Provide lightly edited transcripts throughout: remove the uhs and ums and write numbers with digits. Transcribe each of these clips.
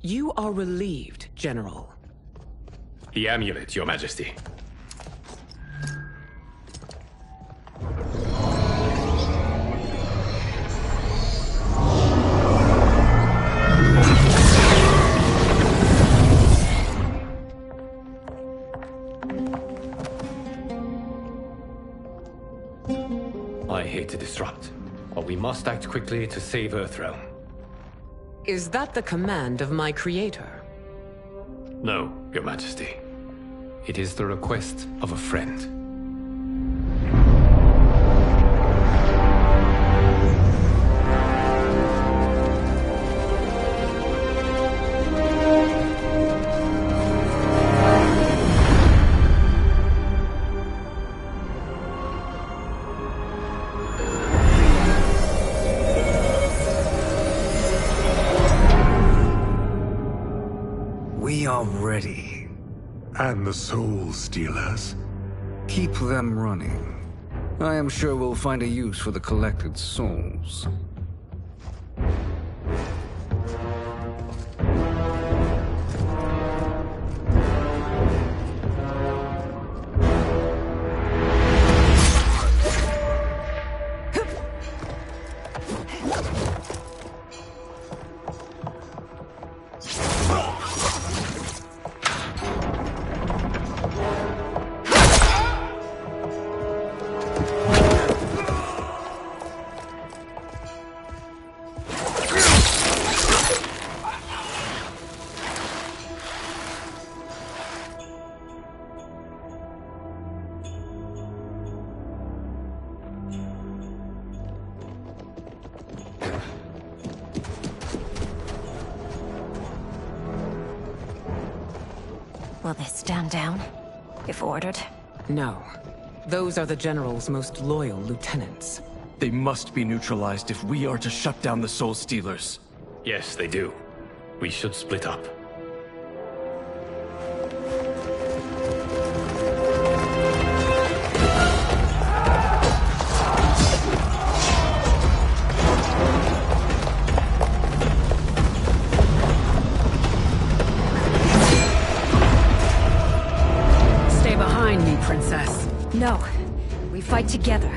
You are relieved, General. The amulet, Your Majesty. I hate to disrupt, but we must act quickly to save Earthrealm. Is that the command of my creator? No, Your Majesty. It is the request of a friend. We are ready. And the Soul Stealers? Keep them running. I am sure we'll find a use for the collected souls. Will they stand down, if ordered? No. Those are the General's most loyal lieutenants. They must be neutralized if we are to shut down the Soul Stealers. Yes, they do. We should split up. Princess. No. We fight together.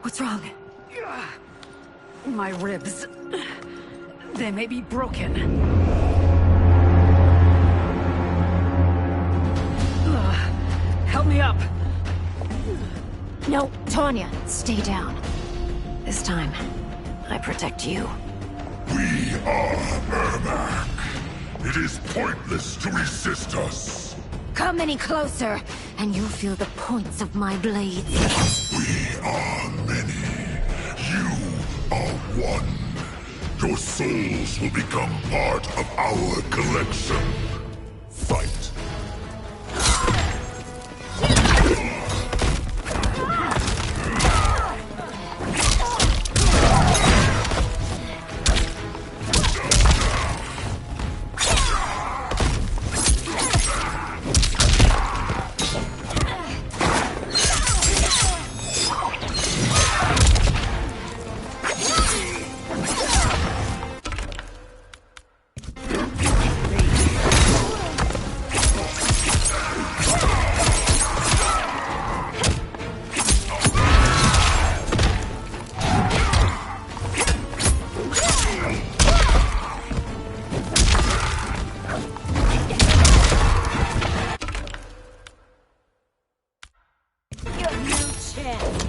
What's wrong? My ribs. They may be broken. Help me up! No, Tanya, stay down. This time, I protect you. We are Ermac. It is pointless to resist us. Come any closer, and you'll feel the points of my blades. We are many. You are one. Your souls will become part of our collection. Fight.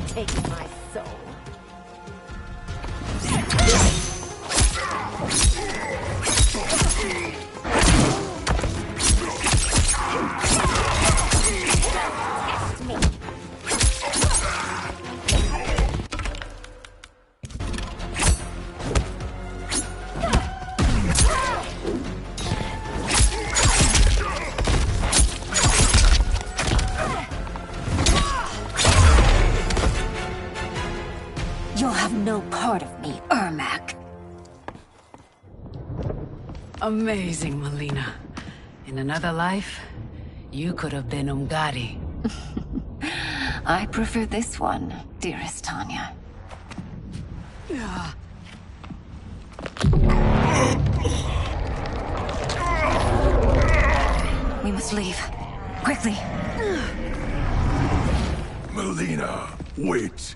Taking my soul. short of me, Ermac. Amazing, Melina. In another life, you could have been Umgadi. I prefer this one, dearest Tanya. We must leave. Quickly. Melina, wait.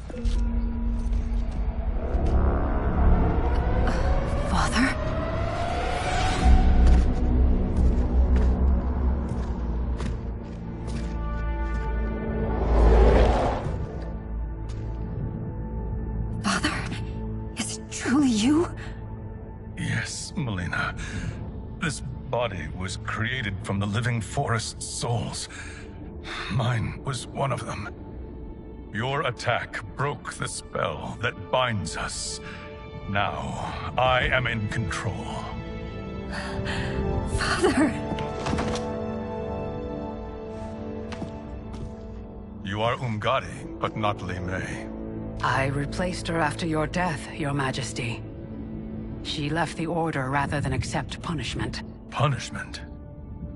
Father? Father? Is it truly you? Yes, Melina. This body was created from the living forest's souls. Mine was one of them. Your attack broke the spell that binds us. Now, I am in control. Father! You are Umgadi, but not Li Mei. I replaced her after your death, Your Majesty. She left the Order rather than accept punishment. Punishment?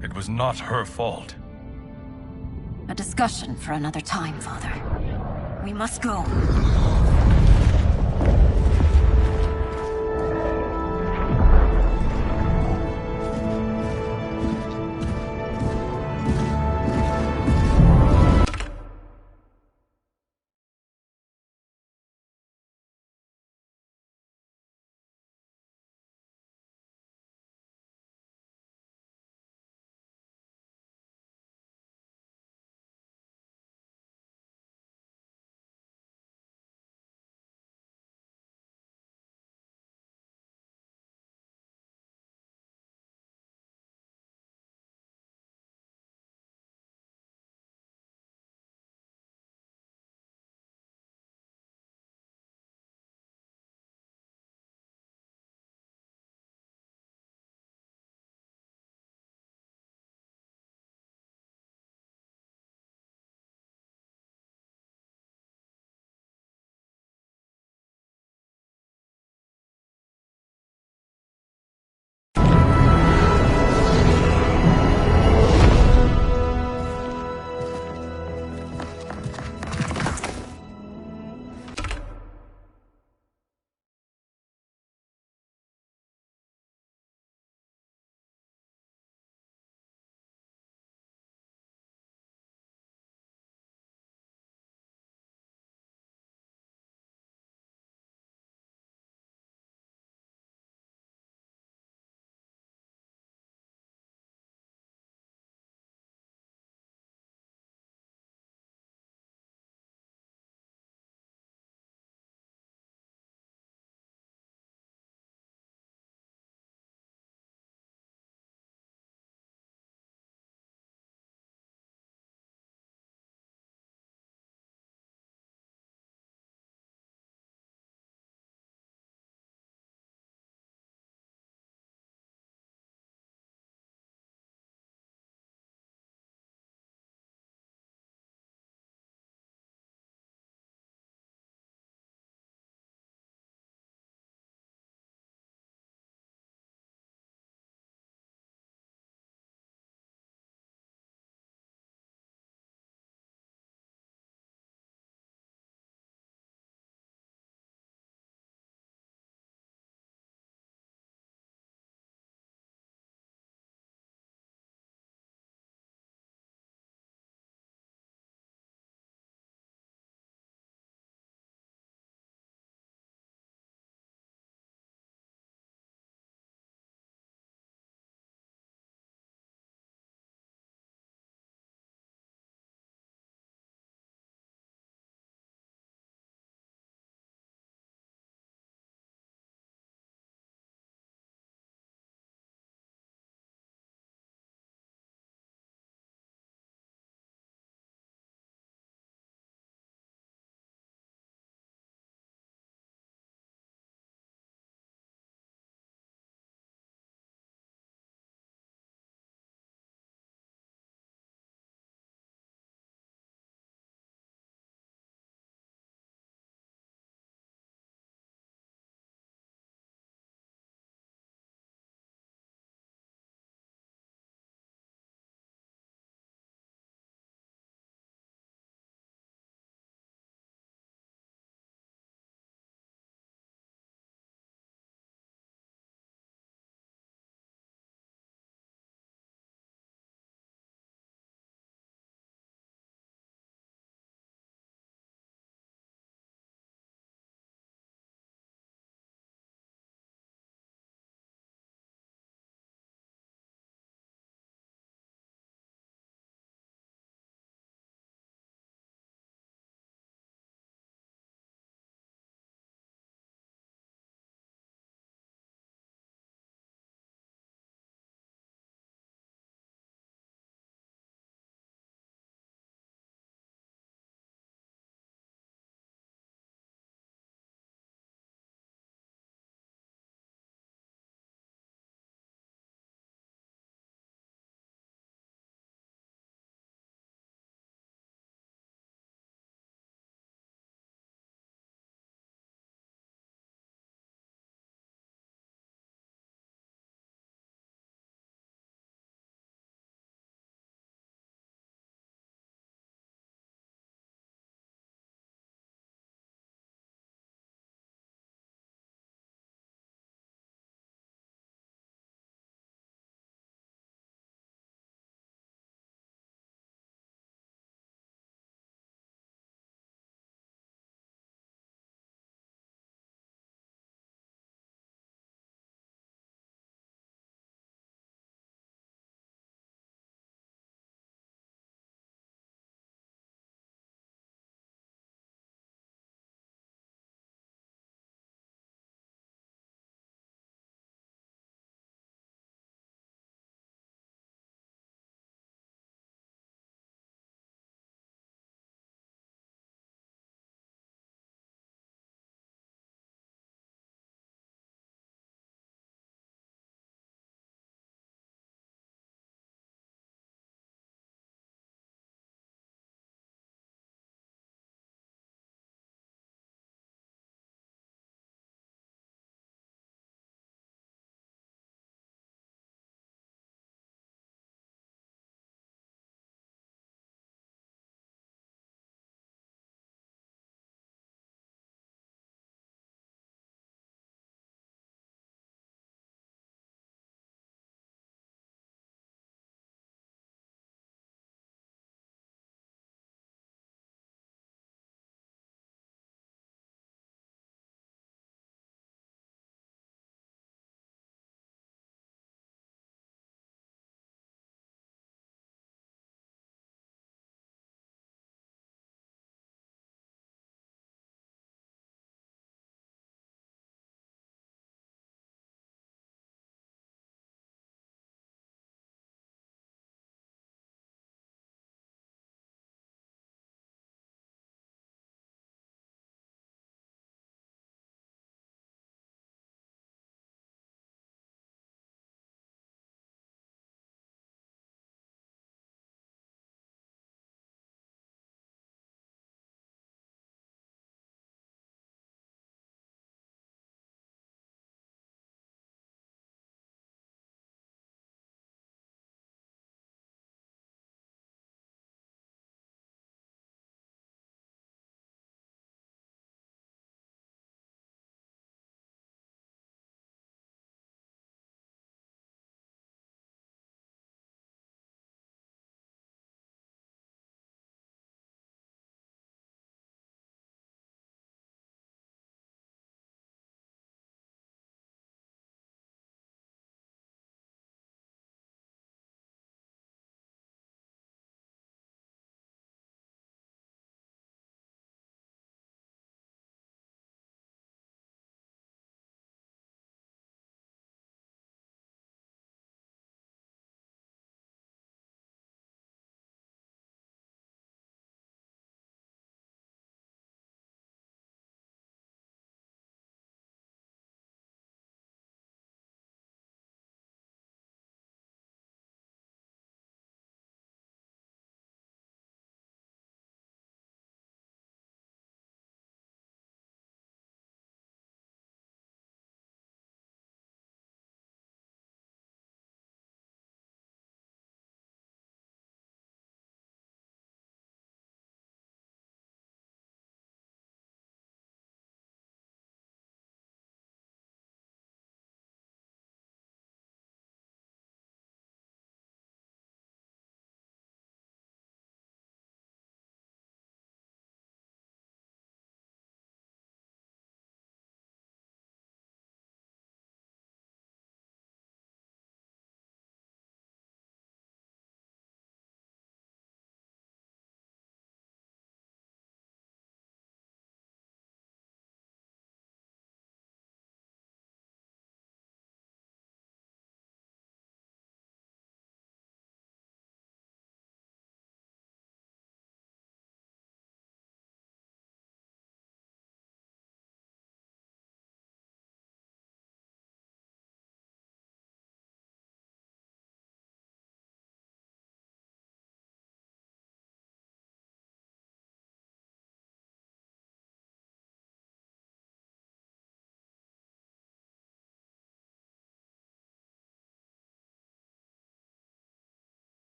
It was not her fault. A discussion for another time, Father. We must go.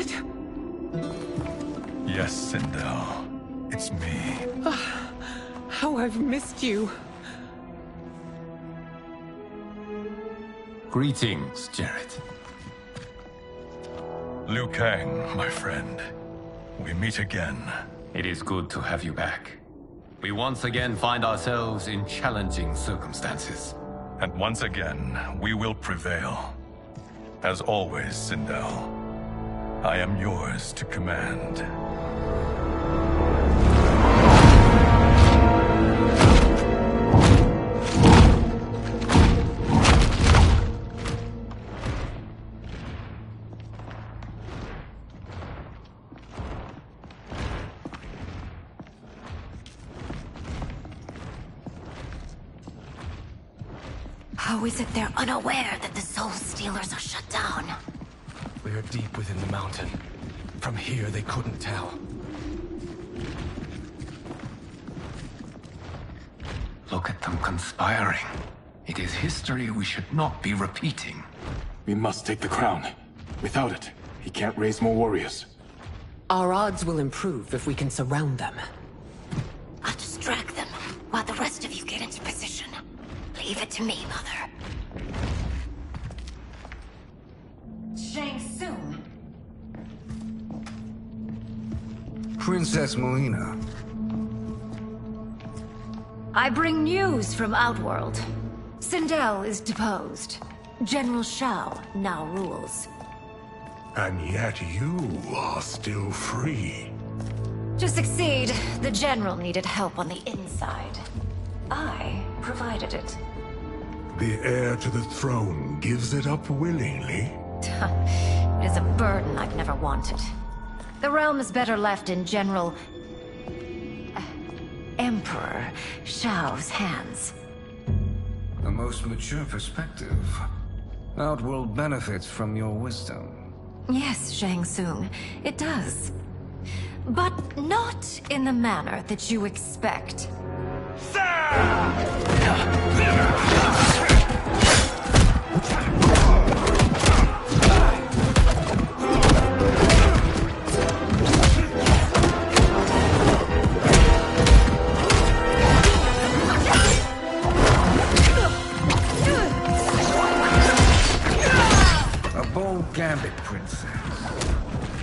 it? Yes, Sindel. It's me. How I've missed you. Greetings, Jarrett. Liu Kang, my friend. We meet again. It is good to have you back. We once again find ourselves in challenging circumstances. And once again, we will prevail. As always, Sindel, I am yours to command. How is it they're unaware that the Soul Stealers are shut down? We are deep within the mountain. From here, they couldn't tell. Look at them conspiring. It is history we should not be repeating. We must take the crown. Without it, he can't raise more warriors. Our odds will improve if we can surround them. I'll distract them while the rest of you get into position. Leave it to me, Mother. Shang Tsung. Princess Melina. I bring news from Outworld. Sindel is deposed. General Shao now rules. And yet you are still free. To succeed, the General needed help on the inside. I provided it. The heir to the throne gives it up willingly. It is a burden I've never wanted. The realm is better left in General... Emperor Shao's hands. A most mature perspective. Outworld benefits from your wisdom. Yes, Shang Tsung, it does. But not in the manner that you expect. A bold gambit, Princess.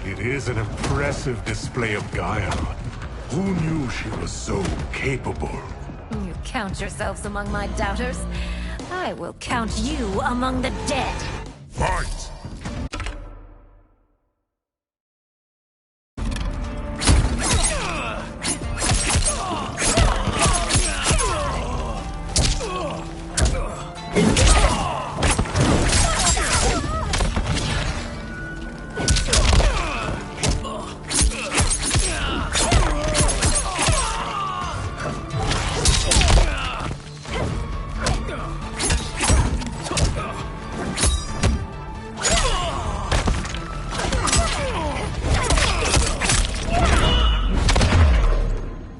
It is an impressive display of guile. Who knew she was so capable? You count yourselves among my doubters. I will count you among the dead. Fight!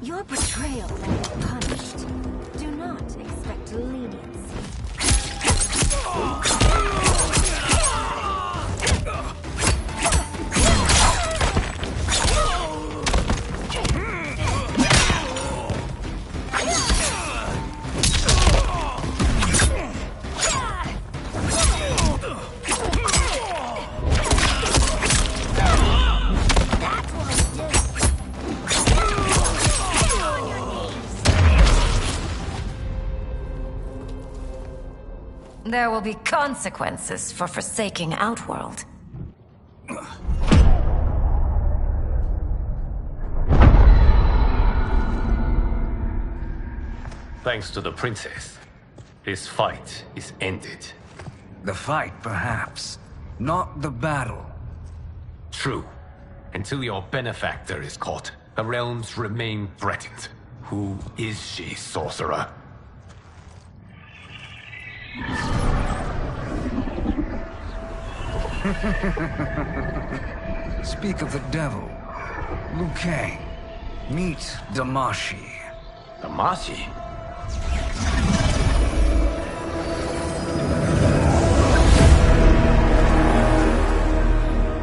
Your betrayal will be punished. Do not expect leniency. There will be consequences for forsaking Outworld. Thanks to the princess, this fight is ended. The fight, perhaps. Not the battle. True. Until your benefactor is caught, the realms remain threatened. Who is she, sorcerer? Speak of the devil. Liu Kang. Meet Damashi. Damashi?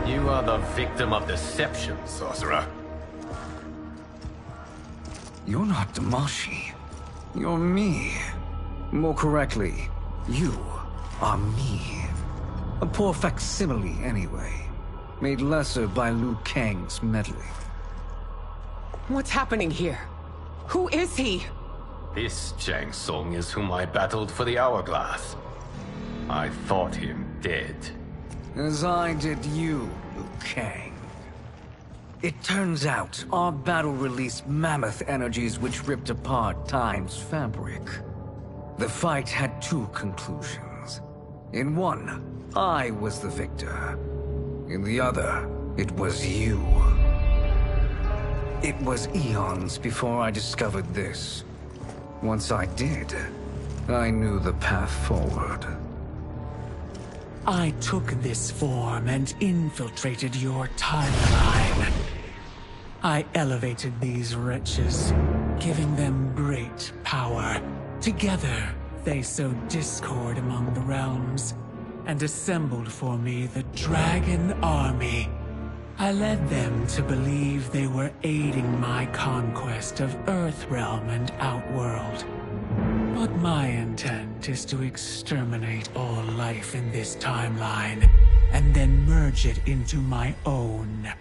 You Another victim of deception, sorcerer. You're not Damashi. You're me. More correctly, you are me. A poor facsimile, anyway. Made lesser by Liu Kang's meddling. What's happening here? Who is he? This Shang Tsung is whom I battled for the Hourglass. I thought him dead. As I did you, Liu Kang. It turns out our battle released mammoth energies which ripped apart time's fabric. The fight had two conclusions. In one, I was the victor. In the other, it was you. It was eons before I discovered this. Once I did, I knew the path forward. I took this form and infiltrated your timeline. I elevated these wretches, giving them great power. Together, they sowed discord among the realms, and assembled for me the Dragon Army. I led them to believe they were aiding my conquest of Earthrealm and Outworld. But my intent is to exterminate all life in this timeline, and then merge it into my own.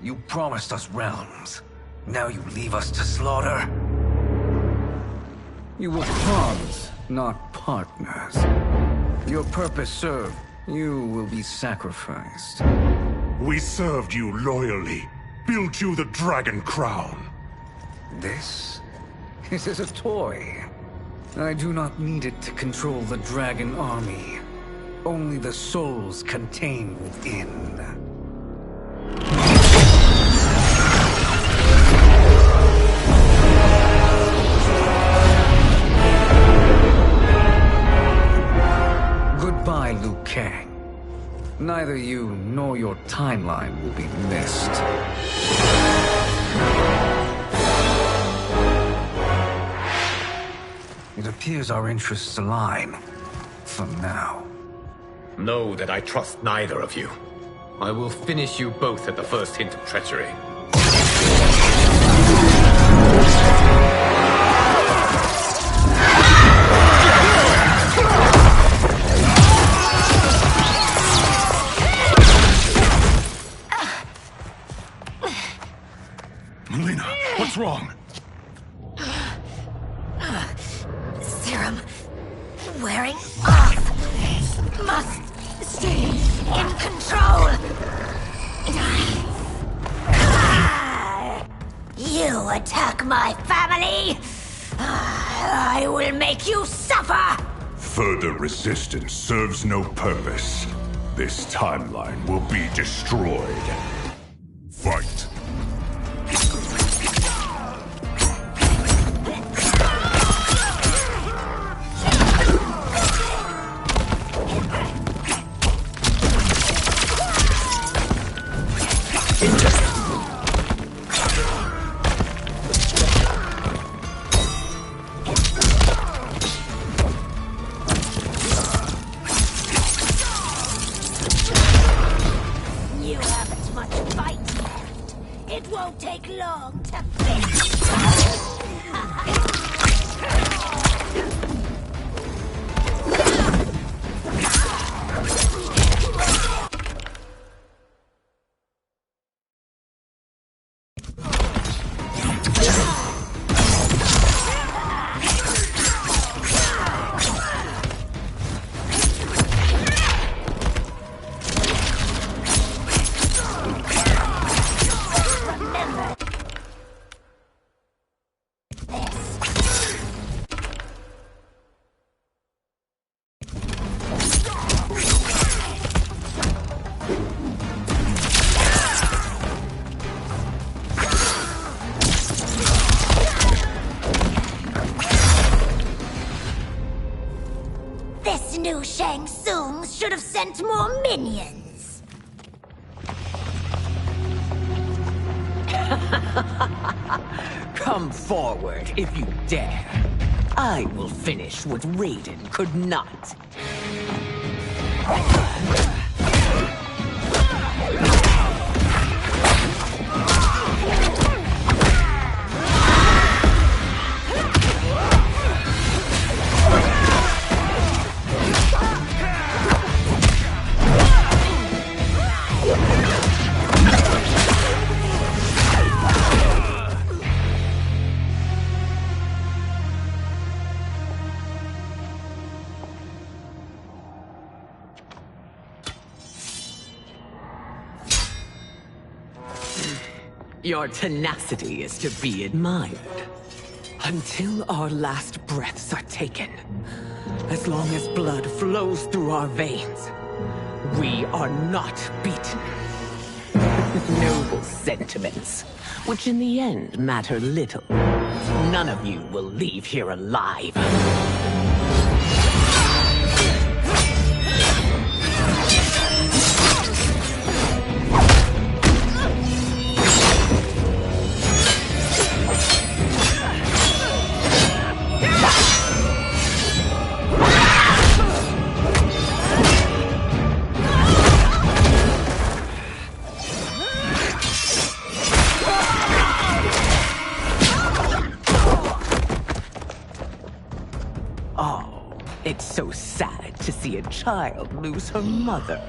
You promised us realms. Now you leave us to slaughter? You were pawns, not partners. Your purpose served. You will be sacrificed. We served you loyally, built you the Dragon Crown. This is a toy. I do not need it to control the Dragon Army. Only the souls contained within. Goodbye, Liu Kang. Neither you nor your timeline will be missed. It appears our interests align. For now. Know that I trust neither of you. I will finish you both at the first hint of treachery. Melina, what's wrong? Serum wearing off. Must stay in control. You attack my family. I will make you suffer. Further resistance serves no purpose. This timeline will be destroyed. Fight. You haven't much fight left. It won't take long to finish. This new Shang Tsung should have sent more minions. Come forward if you dare. I will finish what Raiden could not. Your tenacity is to be admired. Until our last breaths are taken. As long as blood flows through our veins, we are not beaten. Noble sentiments, which in the end matter little. None of you will leave here alive. It's so sad to see a child lose her mother.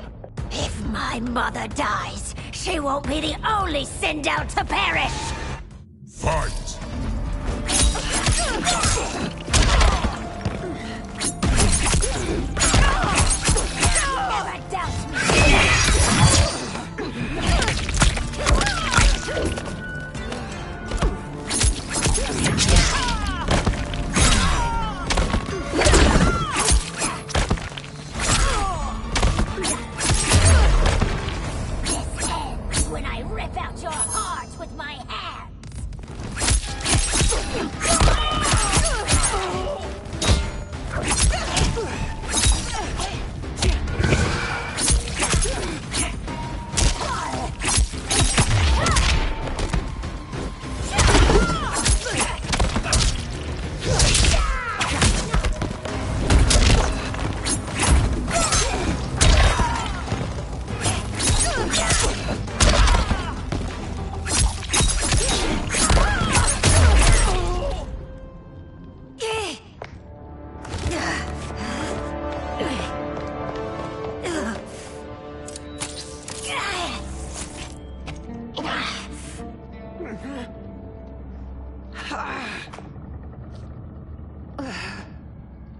If my mother dies, she won't be the only Sindel to perish! Fight! Never doubt me!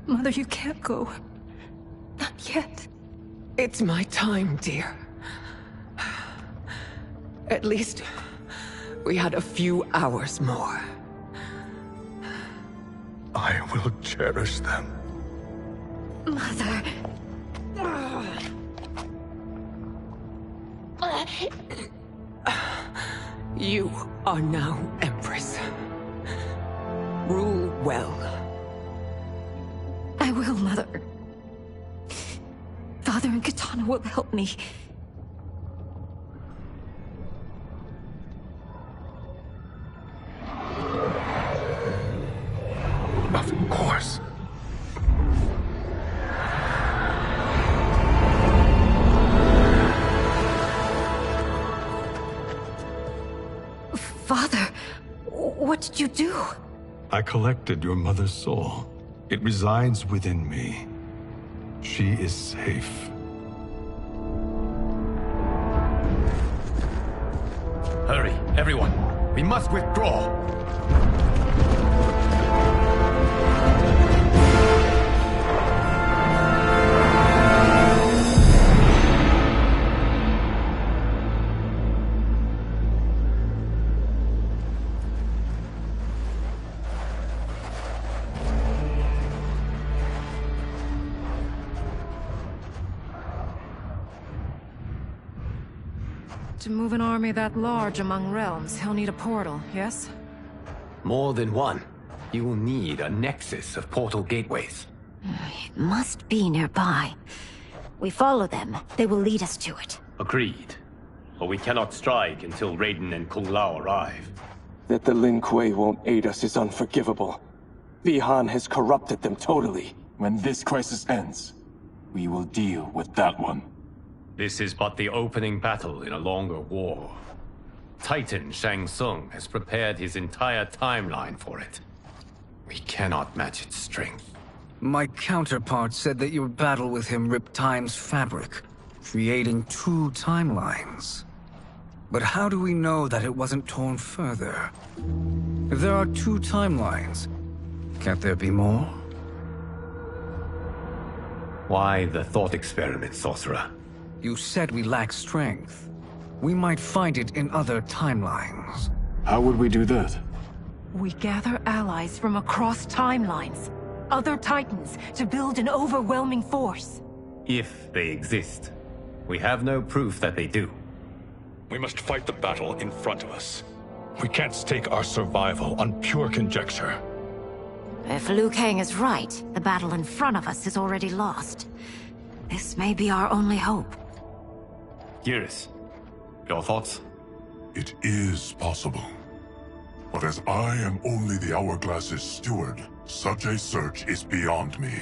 Mother, you can't go. Not yet. It's my time, dear. At least, we had a few hours more. I will cherish them. Mother... You are now Empress. Rule well. I will, Mother. Father and Katana will help me. Of course. Father, what did you do? I collected your mother's soul. It resides within me. She is safe. Hurry, everyone. We must withdraw. To move an army that large among realms, he'll need a portal, yes? More than one. You will need a nexus of portal gateways. It must be nearby. We follow them, they will lead us to it. Agreed. But we cannot strike until Raiden and Kung Lao arrive. That the Lin Kuei won't aid us is unforgivable. Bi-Han has corrupted them totally. When this crisis ends, we will deal with that one. This is but the opening battle in a longer war. Titan Shang Tsung has prepared his entire timeline for it. We cannot match its strength. My counterpart said that your battle with him ripped time's fabric, creating 2 timelines. But how do we know that it wasn't torn further? If there are 2 timelines, can't there be more? Why the thought experiment, sorcerer? You said we lack strength. We might find it in other timelines. How would we do that? We gather allies from across timelines, other Titans, to build an overwhelming force. If they exist. We have no proof that they do. We must fight the battle in front of us. We can't stake our survival on pure conjecture. If Liu Kang is right, the battle in front of us is already lost. This may be our only hope. Geras, your thoughts? It is possible. But as I am only the Hourglass's steward, such a search is beyond me.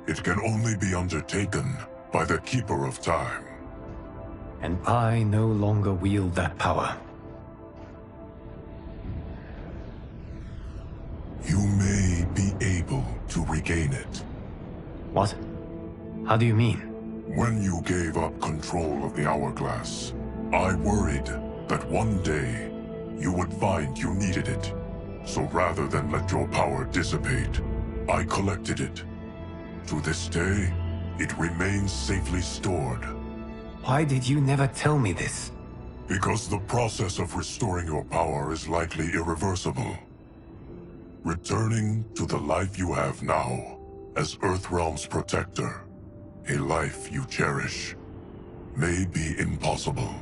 It can only be undertaken by the Keeper of Time. And I no longer wield that power. You may be able to regain it. What? How do you mean? When you gave up control of the Hourglass, I worried that one day you would find you needed it. So rather than let your power dissipate, I collected it. To this day, it remains safely stored. Why did you never tell me this? Because the process of restoring your power is likely irreversible. Returning to the life you have now, as Earthrealm's protector, a life you cherish, may be impossible.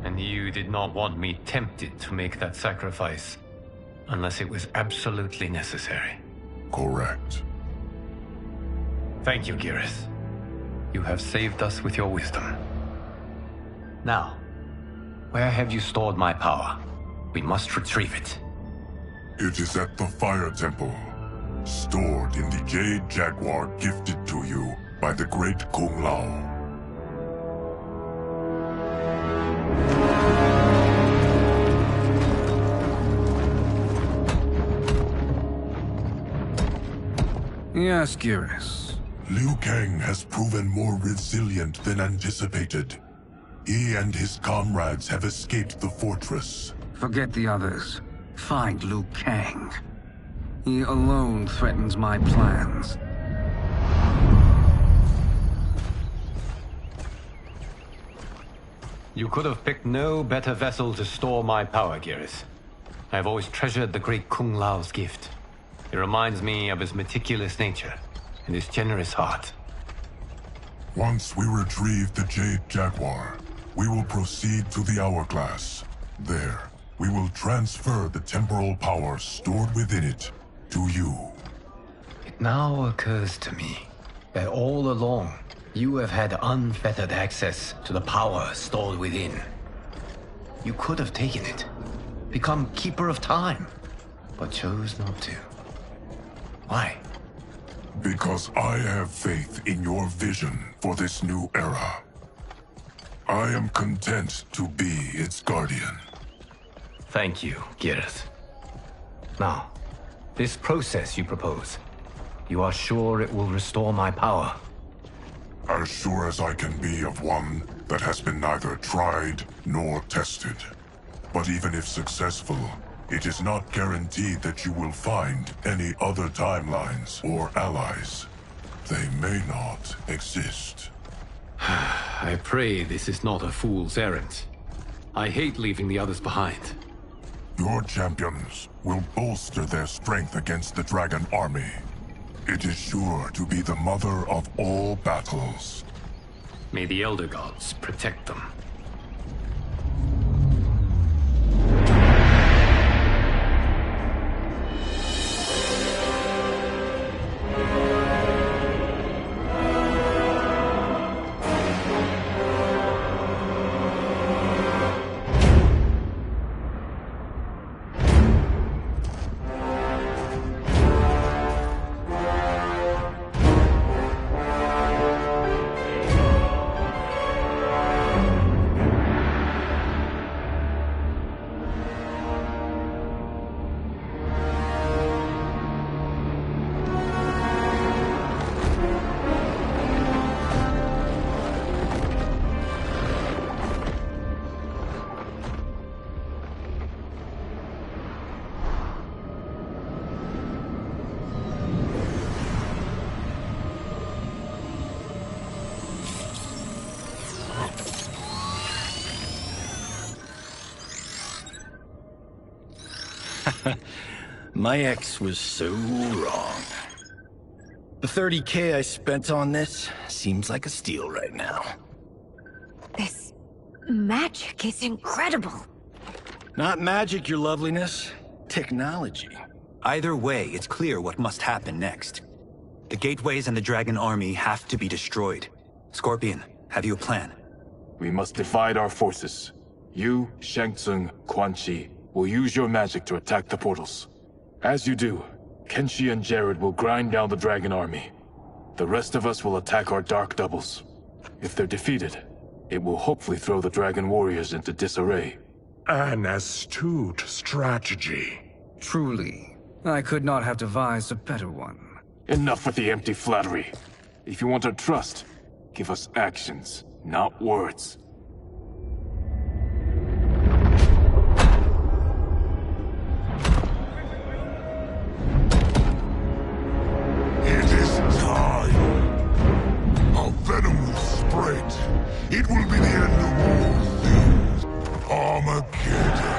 And you did not want me tempted to make that sacrifice, unless it was absolutely necessary. Correct. Thank you, Geras. You have saved us with your wisdom. Now, where have you stored my power? We must retrieve it. It is at the Fire Temple, stored in the Jade Jaguar gifted to you by the great Kung Lao. Yes, Geras. Liu Kang has proven more resilient than anticipated. He and his comrades have escaped the fortress. Forget the others. Find Liu Kang. He alone threatens my plans. You could have picked no better vessel to store my power, Geras. I have always treasured the great Kung Lao's gift. It reminds me of his meticulous nature and his generous heart. Once we retrieve the Jade Jaguar, we will proceed to the Hourglass. There, we will transfer the temporal power stored within it to you. It now occurs to me that all along, you have had unfettered access to the power stored within. You could have taken it, become Keeper of Time, but chose not to. Why? Because I have faith in your vision for this new era. I am content to be its guardian. Thank you, Geras. Now, this process you propose, you are sure it will restore my power? As sure as I can be of one that has been neither tried nor tested. But even if successful, it is not guaranteed that you will find any other timelines or allies. They may not exist. I pray this is not a fool's errand. I hate leaving the others behind. Your champions will bolster their strength against the Dragon Army. It is sure to be the mother of all battles. May the Elder Gods protect them. My ex was so wrong. The 30K I spent on this seems like a steal right now. This magic is incredible. Not magic, your loveliness. Technology. Either way, it's clear what must happen next. The gateways and the Dragon Army have to be destroyed. Scorpion, have you a plan? We must divide our forces. You, Shang Tsung, Quan Chi will use your magic to attack the portals. As you do, Kenshi and Jared will grind down the Dragon Army. The rest of us will attack our dark doubles. If they're defeated, it will hopefully throw the Dragon Warriors into disarray. An astute strategy. Truly, I could not have devised a better one. Enough with the empty flattery. If you want our trust, give us actions, not words. It is time. Our venom will spread. It will be the end of all things. Armageddon.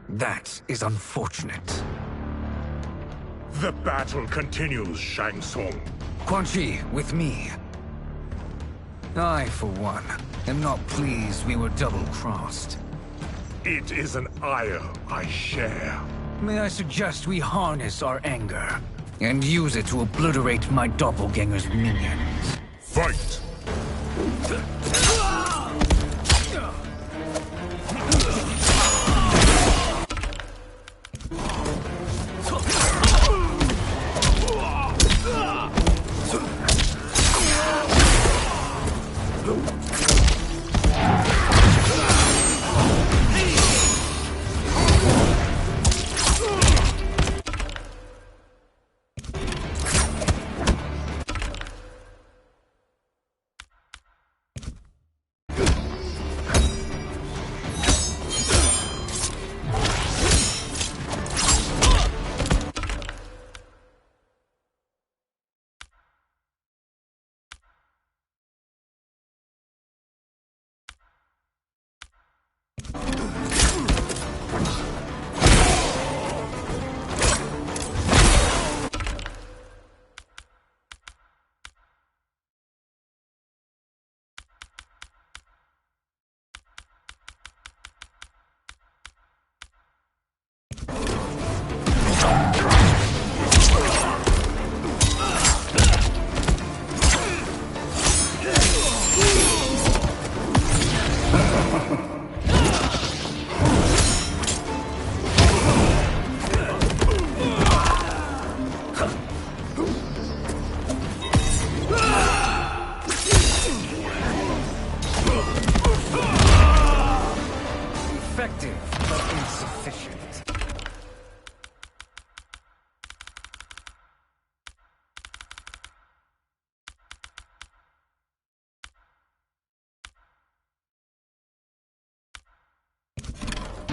That is unfortunate. The battle continues, Shang Tsung. Quan Chi, with me. I, for one, am not pleased we were double-crossed. It is an ire I share. May I suggest we harness our anger and use it to obliterate my doppelganger's minions? Fight!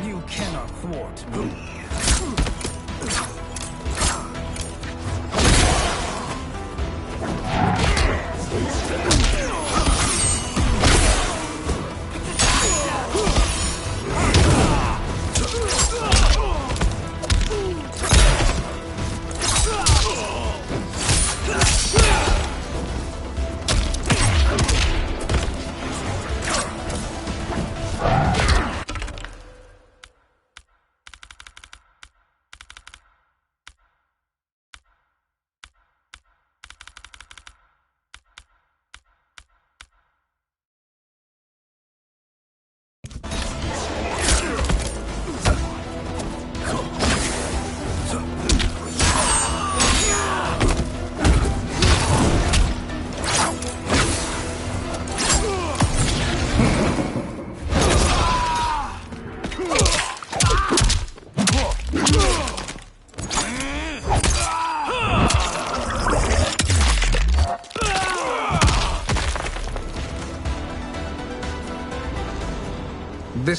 You cannot thwart me.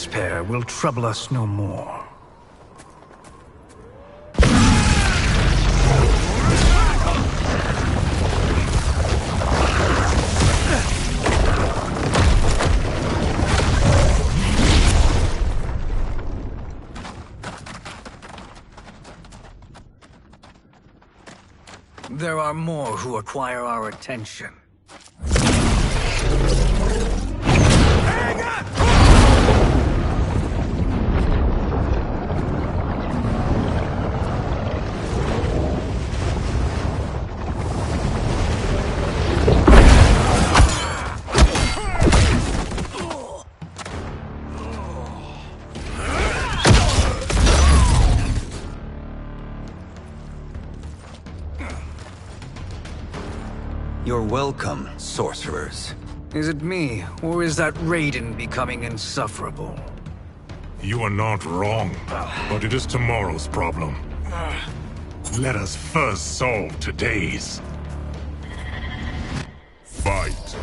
despair will trouble us no more. There are more who acquire our attention. You're welcome, sorcerers. Is it me, or is that Raiden becoming insufferable? You are not wrong, but it is tomorrow's problem. Let us first solve today's. Fight.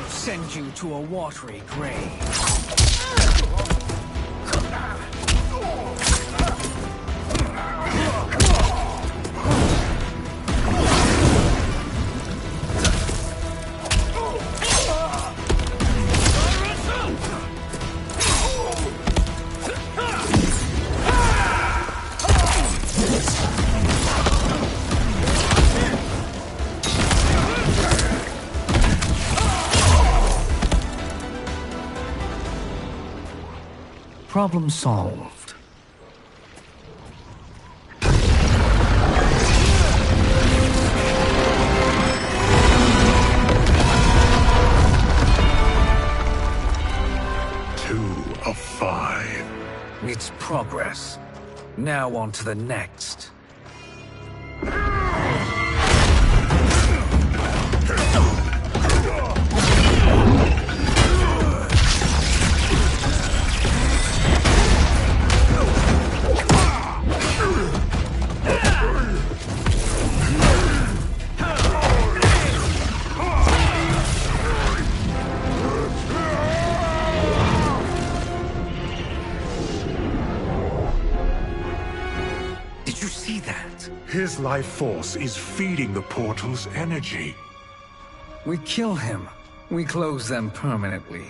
Send you to a watery grave. Problem solved. Two of 5. It's progress. Now on to the next. His life force is feeding the portal's energy. We kill him. We close them permanently.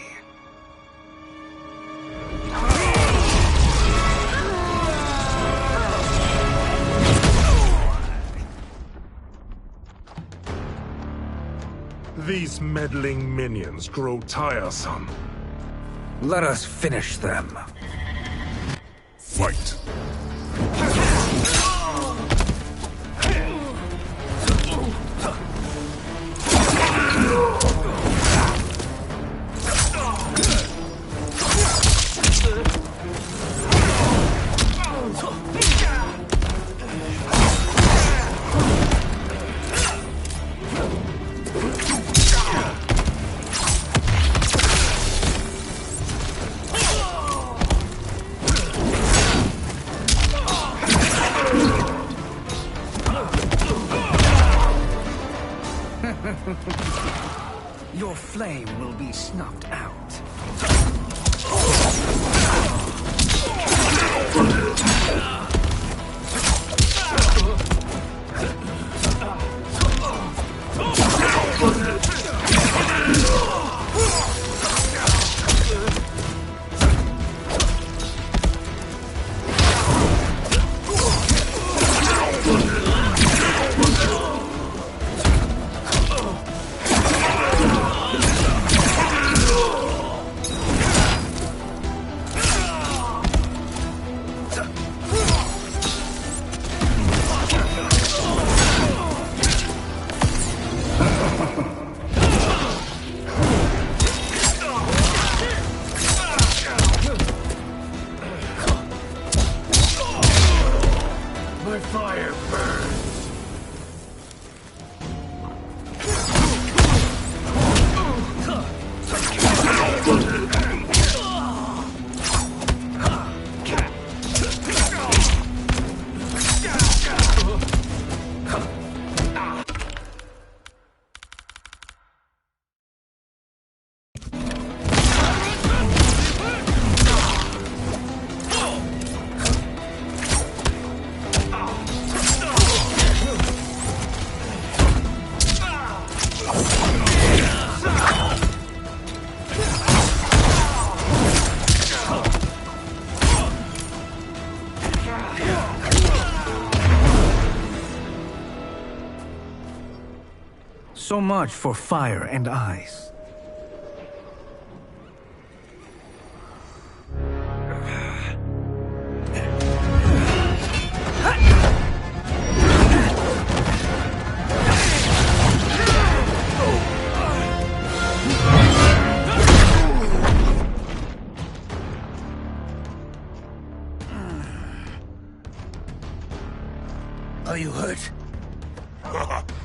These meddling minions grow tiresome. Let us finish them. Fight. Your flame will be snuffed out. My fire burns. So much for fire and ice. Are you hurt?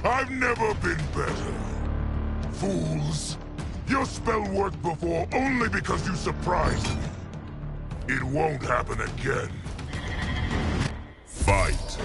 I've never been better. Fools! Your spell worked before only because you surprised me. It won't happen again. Fight!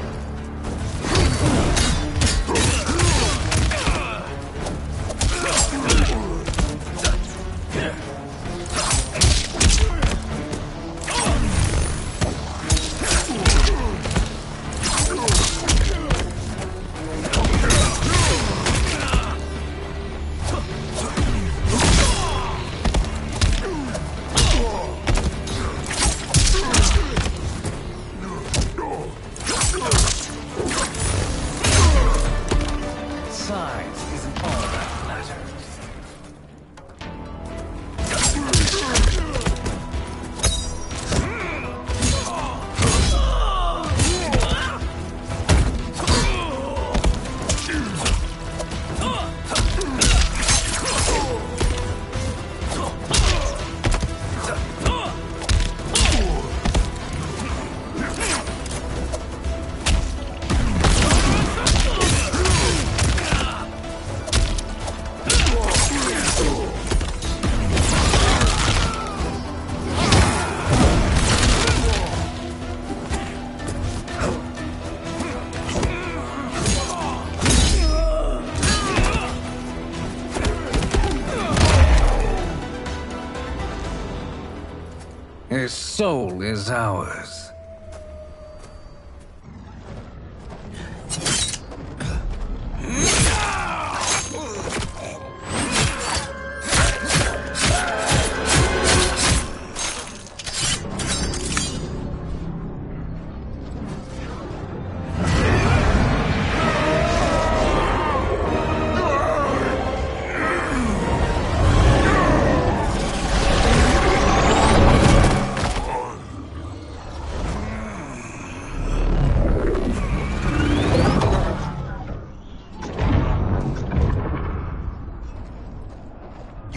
His soul is ours.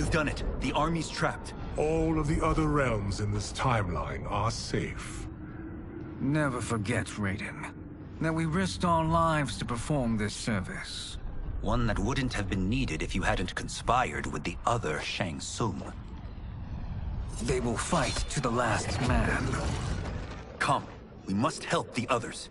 Done it. The army's trapped. All of the other realms in this timeline are safe. Never forget, Raiden, that we risked our lives to perform this service. One that wouldn't have been needed if you hadn't conspired with the other Shang Tsung. They will fight to the last man. Come, we must help the others.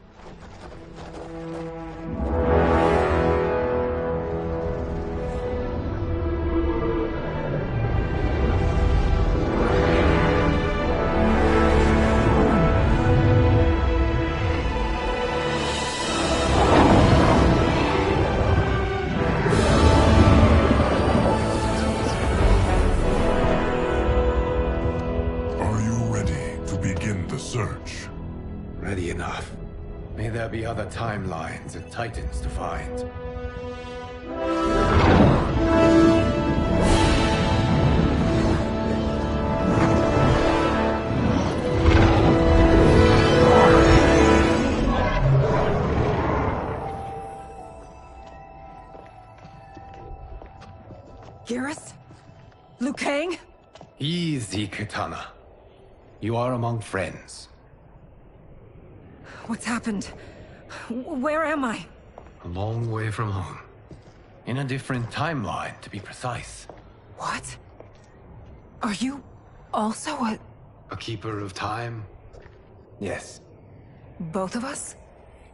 Ready enough. May there be other timelines and titans to find. Garrus? Liu Kang? Easy, Kitana. You are among friends. What's happened? Where am I? A long way from home. In a different timeline, to be precise. What? Are you also a keeper of time? Yes. both of us?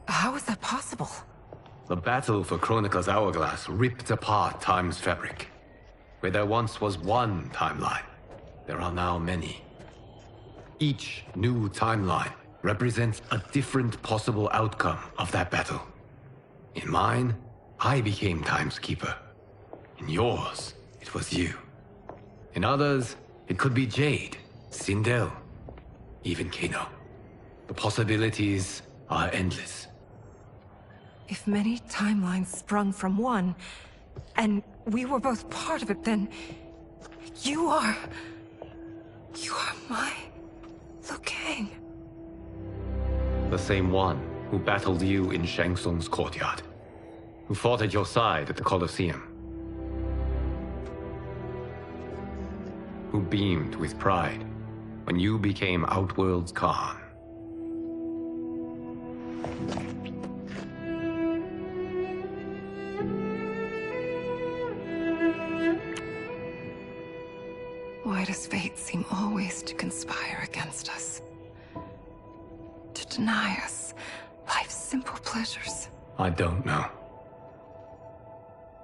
How is that possible? The battle for Chronica's hourglass ripped apart time's fabric. Where there once was one timeline, there are now many. Each new timeline represents a different possible outcome of that battle. In mine, I became Time's Keeper. In yours, it was you. In others, it could be Jade, Sindel, even Kano. The possibilities are endless. If many timelines sprung from one, and we were both part of it, then you are my Liu Kang. The same one who battled you in Shang Tsung's courtyard, who fought at your side at the Colosseum, who beamed with pride when you became Outworld's Khan. Why does fate seem always to conspire against us? To deny us life's simple pleasures? I don't know.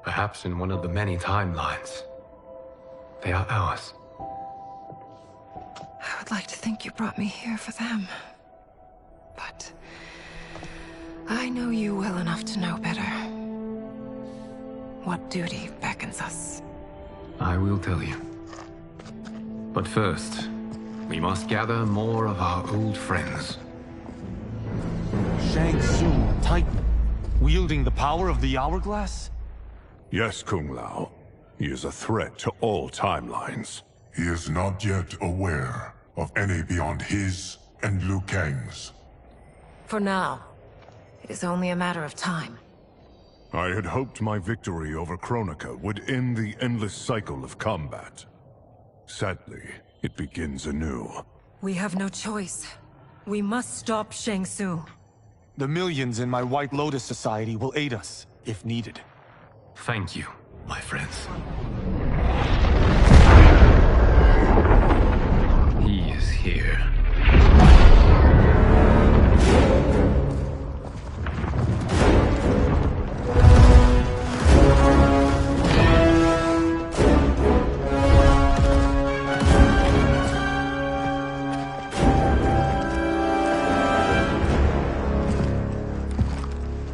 Perhaps in one of the many timelines, they are ours. I would like to think you brought me here for them. But I know you well enough to know better. What duty beckons us? I will tell you. But first, we must gather more of our old friends. Shang Tsung, Titan, wielding the power of the hourglass? Yes, Kung Lao. He is a threat to all timelines. He is not yet aware of any beyond his and Liu Kang's. For now, it is only a matter of time. I had hoped my victory over Chronica would end the endless cycle of combat. Sadly, it begins anew. We have no choice. We must stop Shang Tsung. The millions in my White Lotus Society will aid us, if needed. Thank you, my friends. He is here.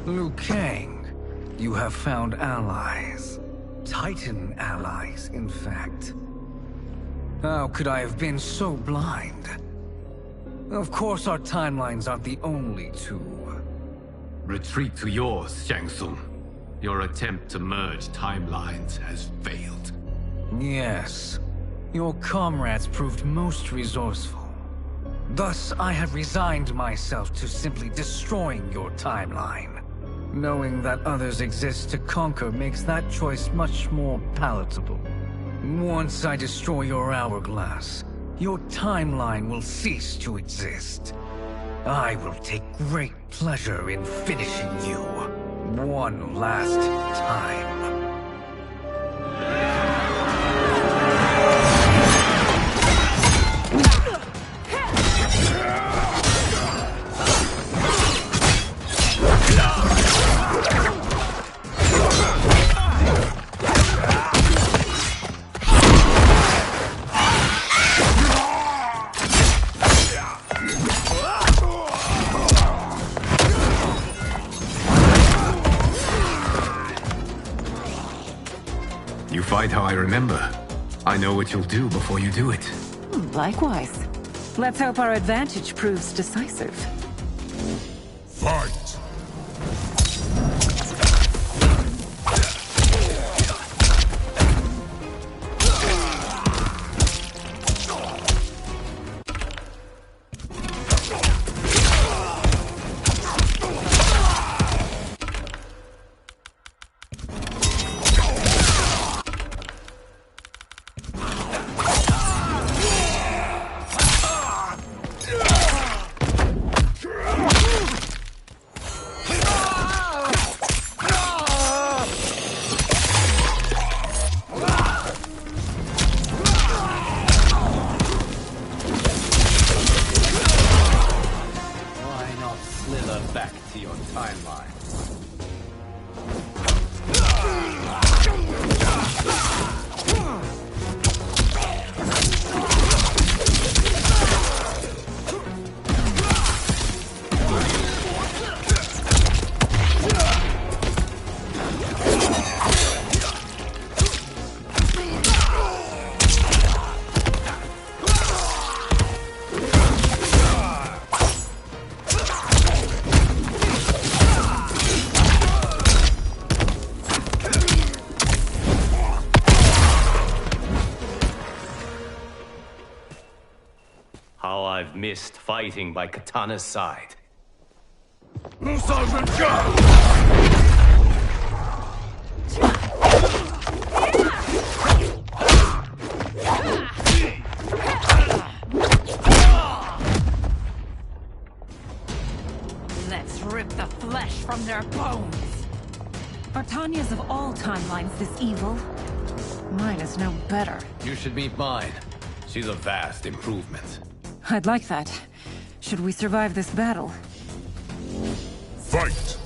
Liu Kang, you have found allies. Titan allies, in fact. How could I have been so blind? Of course our timelines aren't the only two. Retreat to yours, Shang Tsung. Your attempt to merge timelines has failed. Yes. Your comrades proved most resourceful. Thus, I have resigned myself to simply destroying your timeline. Knowing that others exist to conquer makes that choice much more palatable. Once I destroy your hourglass, your timeline will cease to exist. I will take great pleasure in finishing you one last time. You fight how I remember. I know what you'll do before you do it. Likewise. Let's hope our advantage proves decisive. Fight! back to your timeline. How I've missed fighting by Katana's side. Let's rip the flesh from their bones. Are Tanya's of all timelines this evil? Mine is no better. You should meet mine. She's a vast improvement. I'd like that. Should we survive this battle? Fight!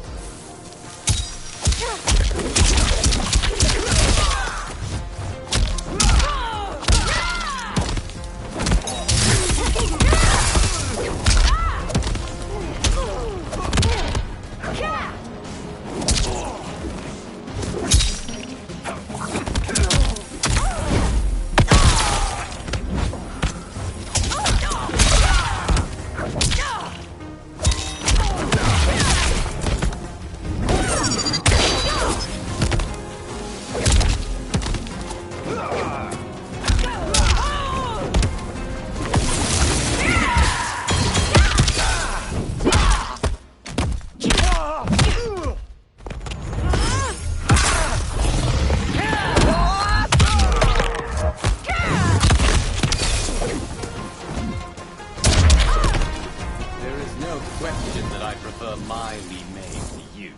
Question that I prefer my remade to you.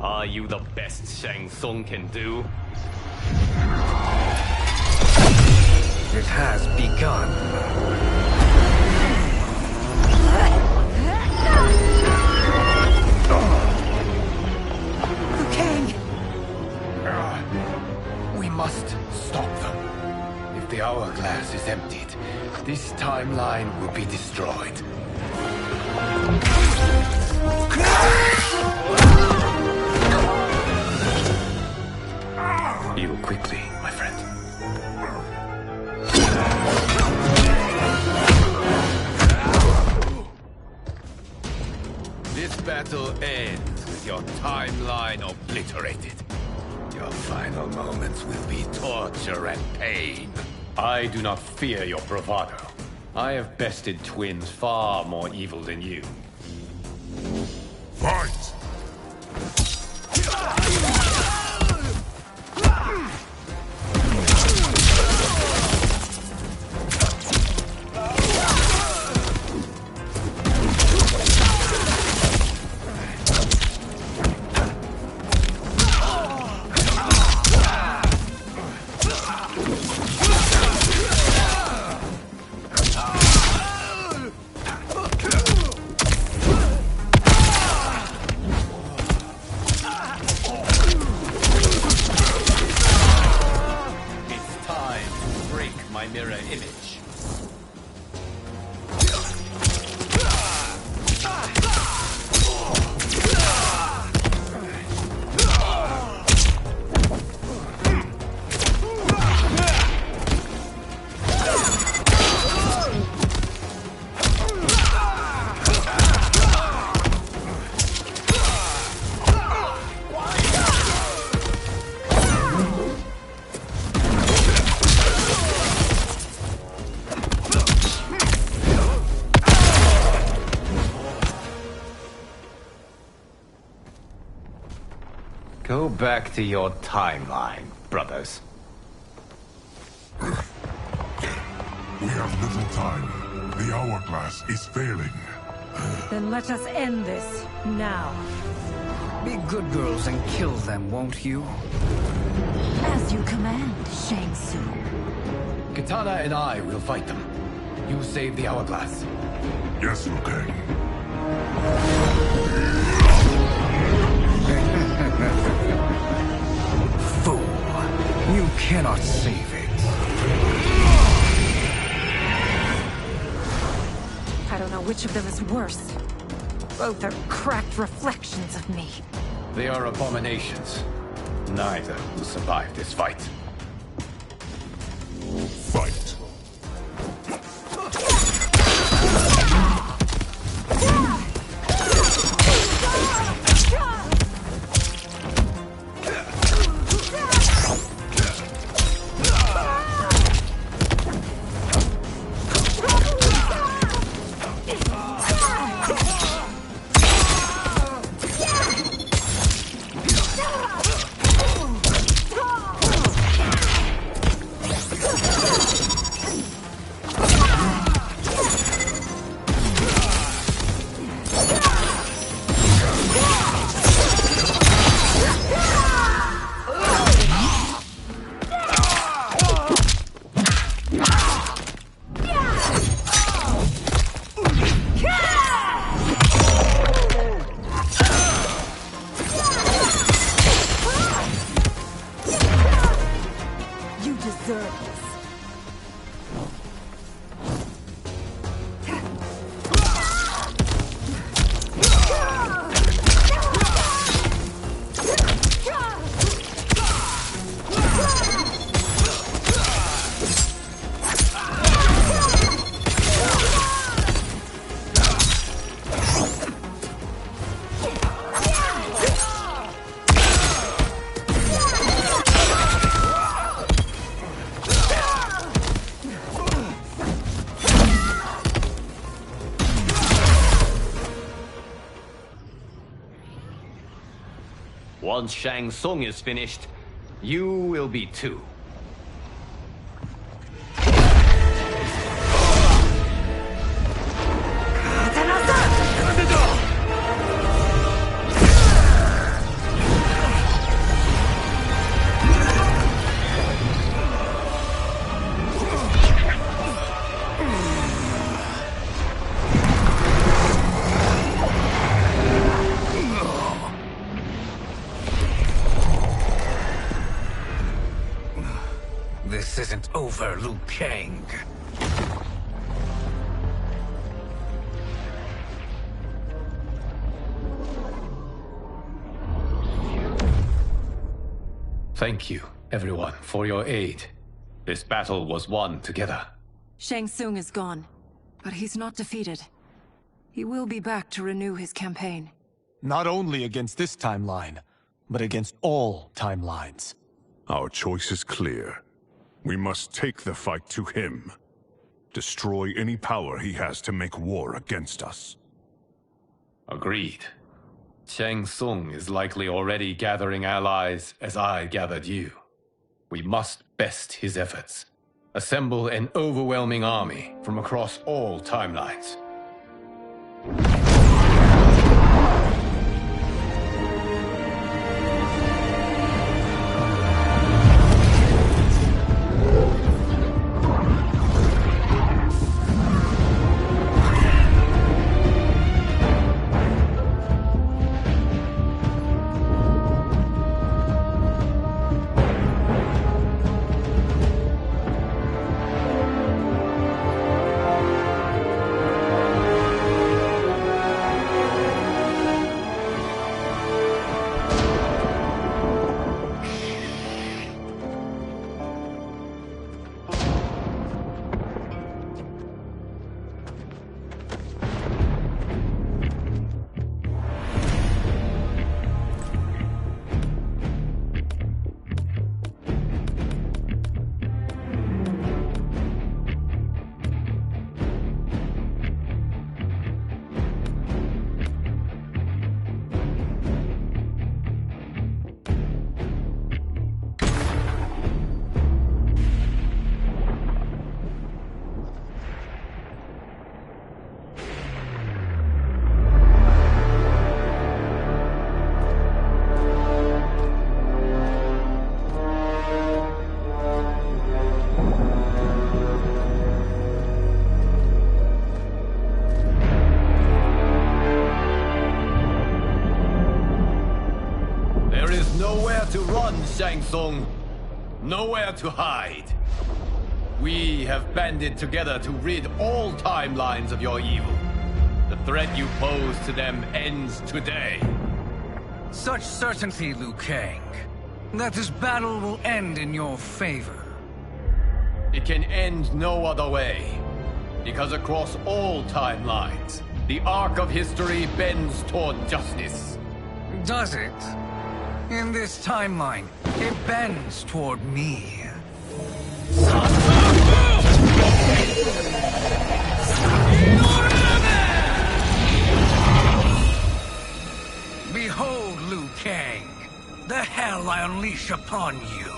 Are you the best Shang Tsung can do? It has begun. We must stop them. If the hourglass is emptied, this timeline will be destroyed. Heal quickly, my friend. This battle ends with your timeline obliterated. Your final moments will be torture and pain. I do not fear your bravado. I have bested twins far more evil than you. Fight! My mirror image. back to your timeline, brothers. We have little time. The hourglass is failing. Then let us end this, now. Be good girls and kill them, won't you? As you command, Shang Tsung. Katana and I will fight them. You save the hourglass. Yes, Liu Kang. Fool. You cannot save it. I don't know which of them is worse. Both are cracked reflections of me. They are abominations. Neither will survive this fight. Fight. Once Shang Tsung is finished, you will be too. This isn't over, Liu Kang. Thank you, everyone, for your aid. This battle was won together. Shang Tsung is gone, but he's not defeated. He will be back to renew his campaign. Not only against this timeline, but against all timelines. Our choice is clear. We must take the fight to him. Destroy any power he has to make war against us. Agreed. Shang Tsung is likely already gathering allies as I gathered you. We must best his efforts. Assemble an overwhelming army from across all timelines. Tsung. Nowhere to hide. We have banded together to rid all timelines of your evil. The threat you pose to them ends today. Such certainty, Liu Kang, that this battle will end in your favor. It can end no other way. Because across all timelines, the arc of history bends toward justice. Does it? In this timeline, it bends toward me. Behold, Liu Kang, the hell I unleash upon you.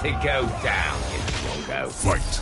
To go down, you go. Fight.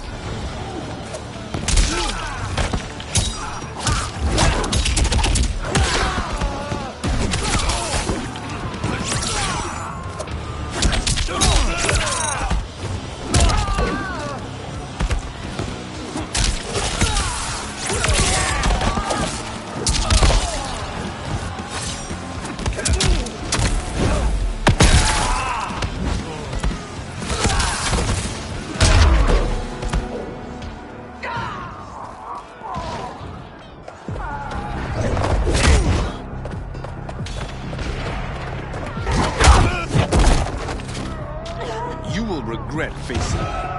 You will regret facing me.